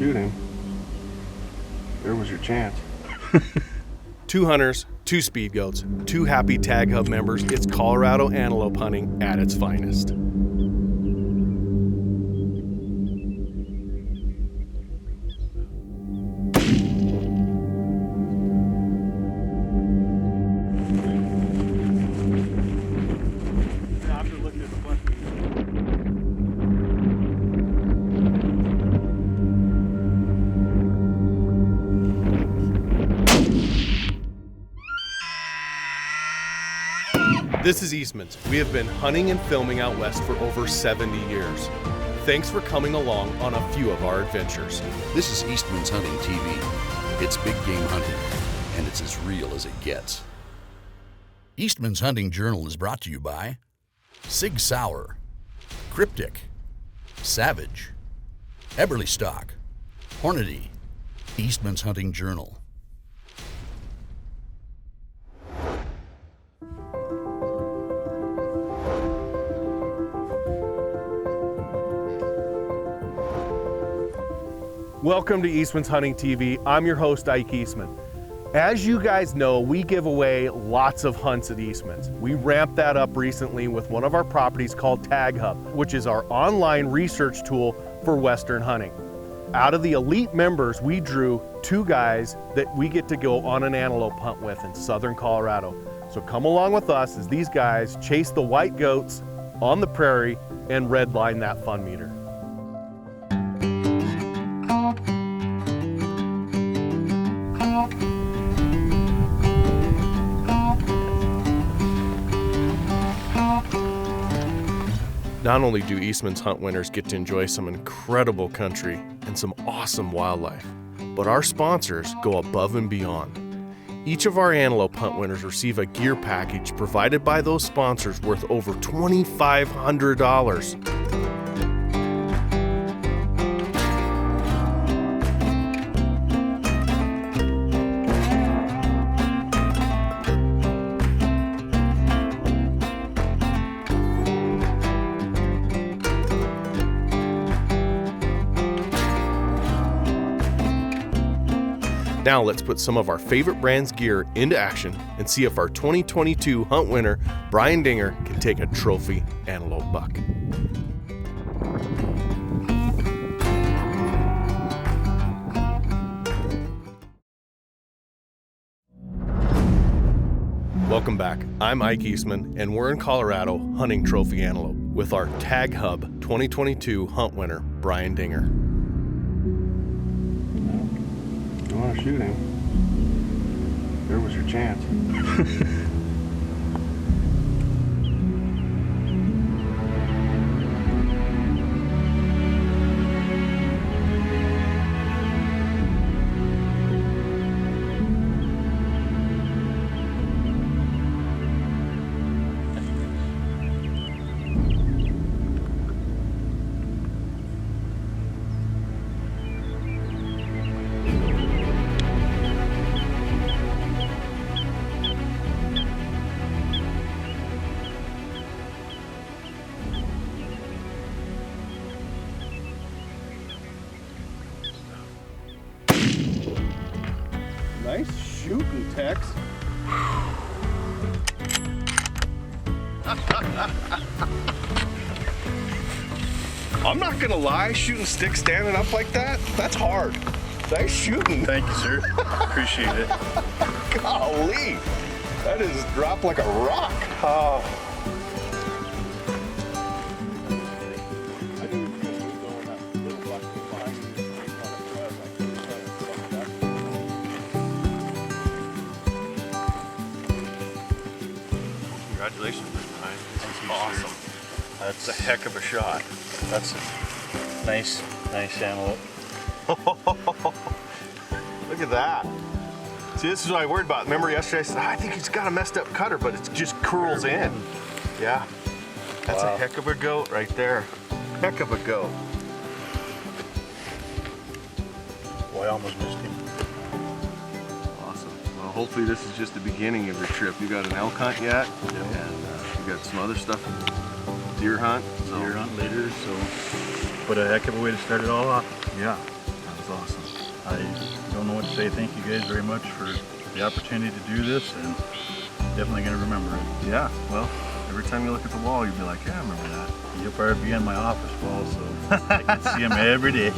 shoot him, there was your chance. 2 hunters, 2 speed goats, 2 happy Tag Hub members. It's Colorado antelope hunting at its finest. This is Eastmans. We have been hunting and filming out west for over 70 years. Thanks for coming along on a few of our adventures. This is Eastmans Hunting TV. It's big game hunting, and it's as real as it gets. Eastman's Hunting Journal is brought to you by Sig Sauer, Cryptic, Savage, Eberly Stock, Hornady, Eastman's Hunting Journal. Welcome to Eastmans Hunting TV. I'm your host, Ike Eastman. As you guys know, we give away lots of hunts at Eastmans. We ramped that up recently with one of our properties called Tag Hub, which is our online research tool for Western hunting. Out of the elite members, we drew 2 guys that we get to go on an antelope hunt with in southern Colorado. So come along with us as these guys chase the white goats on the prairie and redline that fun meter. Not only do Eastman's hunt winners get to enjoy some incredible country and some awesome wildlife, but our sponsors go above and beyond. Each of our antelope hunt winners receive a gear package provided by those sponsors worth over $2,500. Now let's put some of our favorite brands' gear into action and see if our 2022 hunt winner, Brian Dinger, can take a trophy antelope buck. Welcome back. I'm Ike Eastman, and we're in Colorado hunting trophy antelope with our Tag Hub 2022 hunt winner, Brian Dinger. You want to shoot him, there was your chance. Nice shooting, Tex. I'm not gonna lie, shooting sticks standing up like that, that's hard. Nice shooting. Thank you, sir. Appreciate it. Golly, that is dropped like a rock. Oh. Congratulations, Brian. That's awesome. That's a heck of a shot. That's a nice antelope. Look at that. See, this is what I worried about. Remember yesterday I said, I think he's got a messed up cutter, but it just curls in. Yeah. That's a heck of a goat right there. Heck of a goat. Boy, I almost missed him. Awesome. Well, hopefully this is just the beginning of your trip. You got an elk hunt yet? Yeah. And you got some other stuff. Deer hunt. Deer hunt later, so but a heck of a way to start it all off. Yeah. As awesome. I don't know what to say. Thank you guys very much for the opportunity to do this, and definitely going to remember it. Yeah, well, every time you look at the wall, you'll be like, yeah, I remember that. You'll probably be on my office wall, so I can see them every day.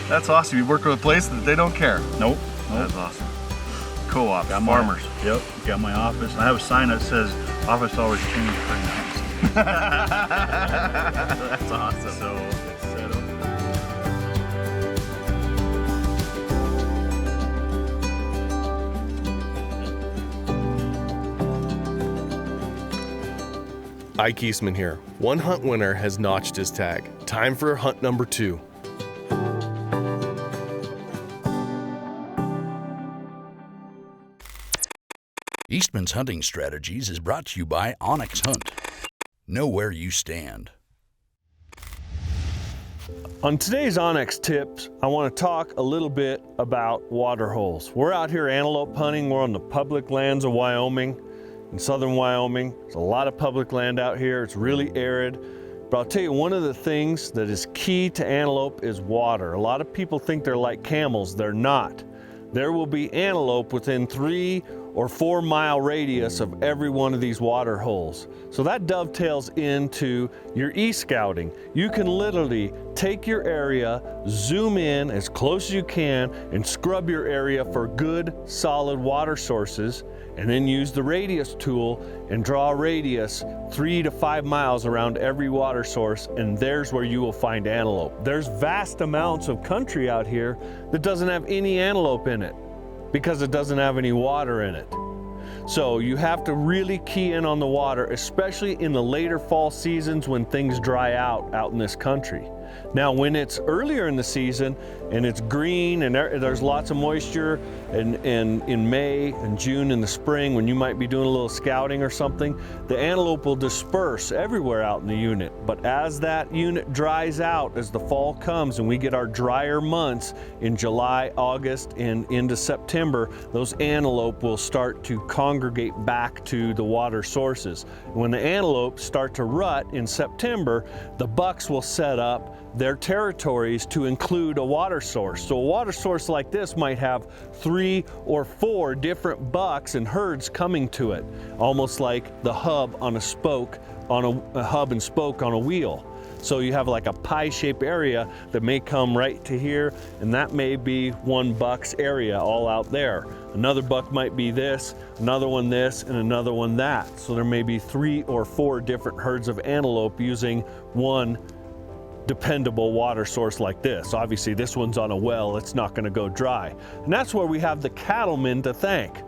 That's awesome. You work with a place that they don't care. Nope. That's awesome. Co-op, Got farmers. Yep, got my office. I have a sign that says, office always changed pretty nice. That's awesome. So it's set up. Ike Eastman here. One hunt winner has notched his tag. Time for hunt number 2. Eastman's Hunting Strategies is brought to you by Onyx Hunt. Know where you stand. On today's Onyx Tips, I want to talk a little bit about water holes. We're out here antelope hunting. We're on the public lands of Wyoming, in southern Wyoming. There's a lot of public land out here. It's really arid. But I'll tell you, one of the things that is key to antelope is water. A lot of people think they're like camels. They're not. There will be antelope within 3 or 4 mile radius of every one of these water holes. So that dovetails into your e-scouting. You can literally take your area, zoom in as close as you can, and scrub your area for good, solid water sources, and then use the radius tool and draw a radius 3 to 5 miles around every water source, and there's where you will find antelope. There's vast amounts of country out here that doesn't have any antelope in it because it doesn't have any water in it. So you have to really key in on the water, especially in the later fall seasons when things dry out in this country. Now, when it's earlier in the season and it's green and there's lots of moisture, and in May and June in the spring, when you might be doing a little scouting or something, the antelope will disperse everywhere out in the unit. But as that unit dries out, as the fall comes and we get our drier months in July, August, and into September, those antelope will start to congregate back to the water sources. When the antelope start to rut in September, the bucks will set up their territories to include a water source. So a water source like this might have 3 or 4 different bucks and herds coming to it, almost like the hub on a spoke, on a hub and spoke on a wheel. So you have like a pie-shaped area that may come right to here, and that may be one buck's area all out there. Another buck might be this, another one this, and another one that. So there may be 3 or 4 different herds of antelope using one dependable water source like this. Obviously this one's on a well, it's not going to go dry. And that's where we have the cattlemen to thank.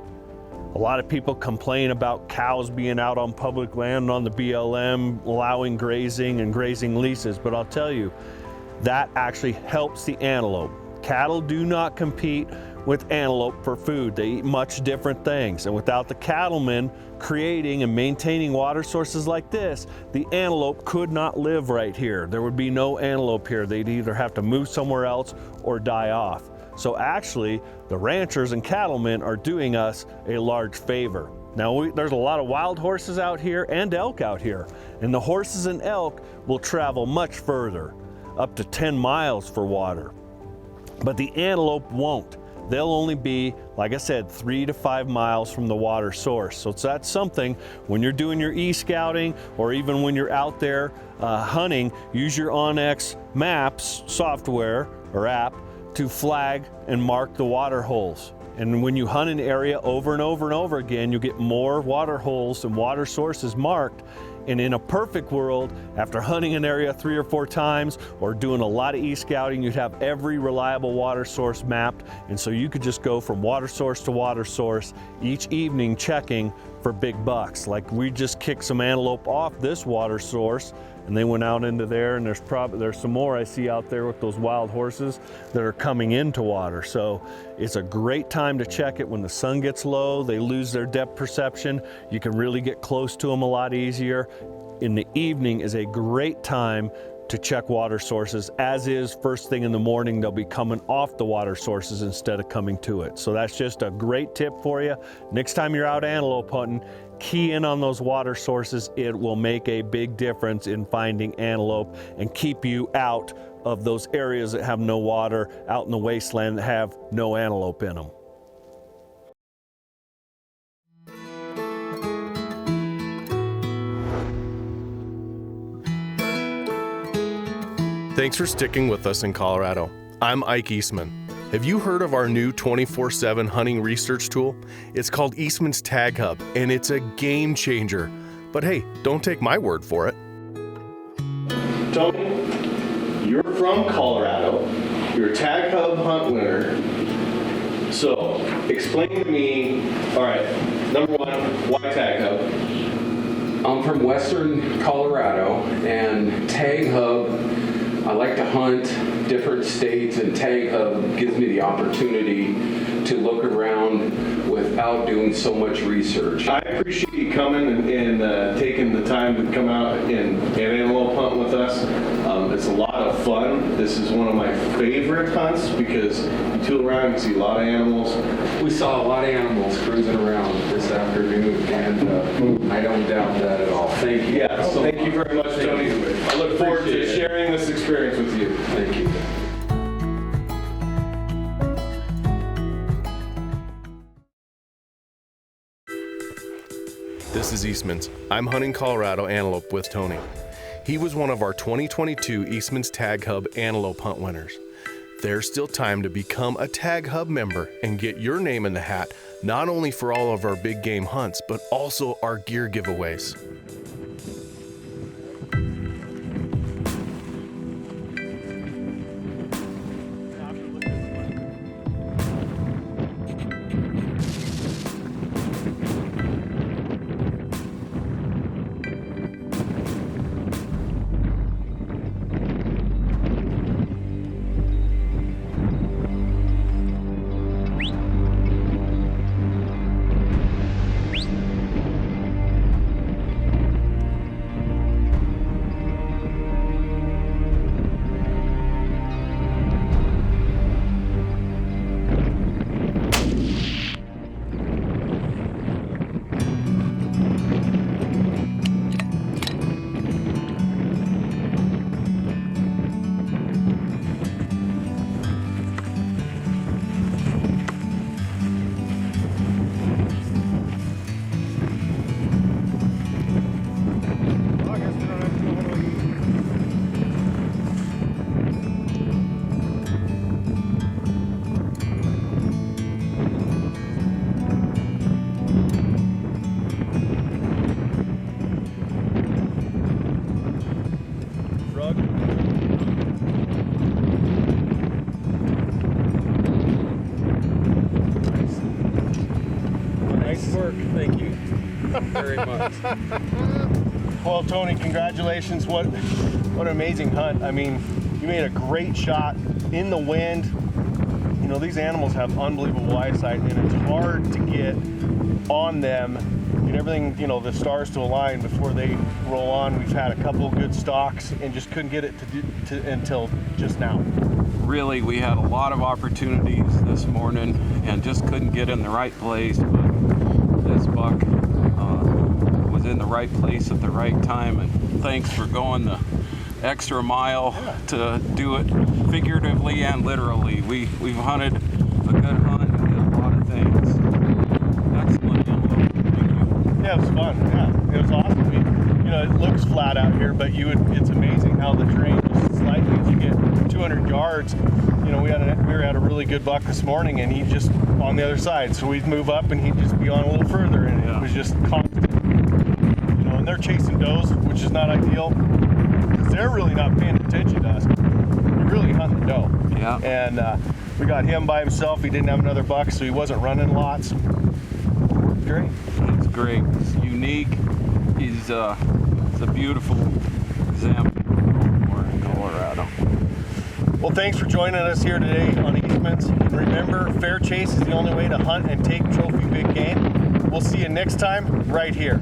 A lot of people complain about cows being out on public land on the BLM, allowing grazing and grazing leases, but I'll tell you, that actually helps the antelope. Cattle do not compete with antelope for food. They eat much different things, and without the cattlemen creating and maintaining water sources like this, the antelope could not live right here. There would be no antelope here. They'd either have to move somewhere else or die off. So actually, the ranchers and cattlemen are doing us a large favor. Now, there's a lot of wild horses out here and elk out here, and the horses and elk will travel much further, up to 10 miles for water. But the antelope won't. They'll only be, like I said, 3 to 5 miles from the water source. So that's something, when you're doing your e-scouting or even when you're out there hunting, use your Onyx Maps software or app to flag and mark the water holes. And when you hunt an area over and over and over again, you get more water holes and water sources marked. And in a perfect world, after hunting an area 3 or 4 times or doing a lot of e-scouting, you'd have every reliable water source mapped. And so you could just go from water source to water source each evening checking for big bucks. Like we just kicked some antelope off this water source and they went out into there, and there's some more I see out there with those wild horses that are coming into water. So it's a great time to check it when the sun gets low. They lose their depth perception. You can really get close to them a lot easier. In the evening is a great time to check water sources, as is first thing in the morning. They'll be coming off the water sources instead of coming to it. So that's just a great tip for you. Next time you're out antelope hunting, key in on those water sources. It will make a big difference in finding antelope and keep you out of those areas that have no water out in the wasteland that have no antelope in them. Thanks for sticking with us in Colorado. I'm Ike Eastman. Have you heard of our new 24/7 hunting research tool? It's called Eastmans Tag Hub, and it's a game changer. But hey, don't take my word for it. Tony, you're from Colorado. You're a Tag Hub hunt winner. So, explain to me, all right, number one, why Tag Hub? I'm from Western Colorado, and Tag Hub, I like to hunt different states, and Tag Hub gives me the opportunity to look around without doing so much research. I appreciate you coming and taking the time to come out and antelope hunt with us. It's a lot of fun. This is one of my favorite hunts because you tool around and see a lot of animals. We saw a lot of animals cruising around this afternoon, and I don't doubt that at all. Thank you. Yeah, so thank you very much, Tony. I look forward to sharing this experience with you. Thank you. This is Eastmans. I'm hunting Colorado antelope with Tony. He was one of our 2022 Eastmans Tag Hub antelope hunt winners. There's still time to become a Tag Hub member and get your name in the hat, not only for all of our big game hunts, but also our gear giveaways. Thank you very much. Well, Tony, congratulations. What an amazing hunt. I mean, you made a great shot in the wind. You know, these animals have unbelievable eyesight, and it's hard to get on them, get everything, you know, the stars to align before they roll on. We've had a couple of good stalks and just couldn't get it until just now. Really, we had a lot of opportunities this morning and just couldn't get in the right place, but this buck was in the right place at the right time, and thanks for going the extra mile to do it figuratively and literally. We've hunted a good hunt and did a lot of things. Excellent antelope. Thank you. Yeah, it was fun. Yeah, it was awesome. You know, it looks flat out here, but it's amazing how the terrain just slightly, as you get 200 yards. You know, we had a really good buck this morning, and he just on the other side. So we'd move up, and he'd just be on a little further, and it was just constant. You know, and they're chasing does, which is not ideal because they're really not paying attention to us. We're really hunting the doe. Yeah. And we got him by himself. He didn't have another buck, so he wasn't running lots. Worked great. It's great. It's unique. He's a beautiful example of pronghorn in Colorado. Well, thanks for joining us here today on Eastmans. And remember, fair chase is the only way to hunt and take trophy big game. We'll see you next time right here.